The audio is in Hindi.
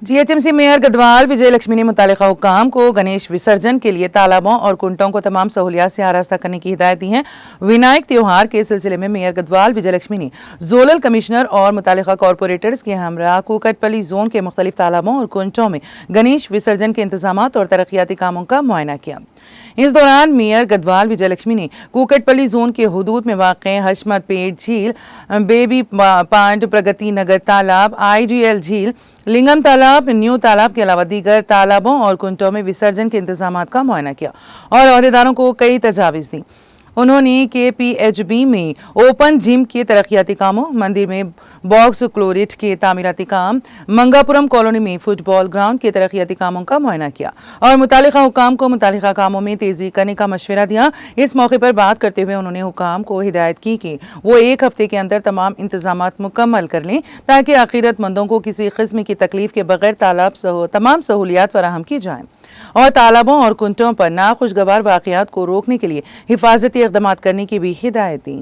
जीएचएमसी मेयर गदवाल विजय लक्ष्मी ने मुतालिका हुक्काम को गणेश विसर्जन के लिए तालाबों और कुंटों को तमाम सहूलियात से आरास्ता करने की हिदायत दी है। विनायक त्योहार के सिलसिले में मेयर गदवाल विजय लक्ष्मी ने जोनल कमिश्नर और मुतालिका कॉरपोरेटर्स के हमरा कुकटपली जोन के मुख्तलिफ तालाबों और कुंटों में गणेश विसर्जन के इंतजाम और तरक्याती कामों का मुआयना किया। इस दौरान मेयर गदवाल विजय लक्ष्मी ने कुकटपली जोन के हुदूद में वाक़े हशमत पेट झील, बेबी पांड, प्रगति नगर तालाब, IGL झील, लिंगम तालाब, न्यू तालाब के अलावा दीगर तालाबों और कुंटों में विसर्जन के इंतजाम का मुआयना किया और अहदेदारों को कई तजावीज़ दी। उन्होंने KPHB में ओपन जिम के तरक्याती कामों, मंदिर में बॉक्स क्लोरेट के तामीराती काम, मंगापुरम कॉलोनी में फुटबॉल ग्राउंड के तरक्याती कामों का मुआयना किया और मुतालिका हुकाम को मुतालिका कामों में तेजी करने का मशवरा दिया। इस मौके पर बात करते हुए उन्होंने हुकाम को हिदायत की कि वो 1 हफ्ते के अंदर तमाम इंतजामात मुकम्मल कर लें ताकि आखिरतमंदों को किसी किस्म की तकलीफ के बगैर तमाम सहूलियात फराहम की जाएं और तालाबों और कुंटों पर नाखुशगवार वाक़यात को रोकने के लिए हिफाजती इक़दामात करने की भी हिदायत दी।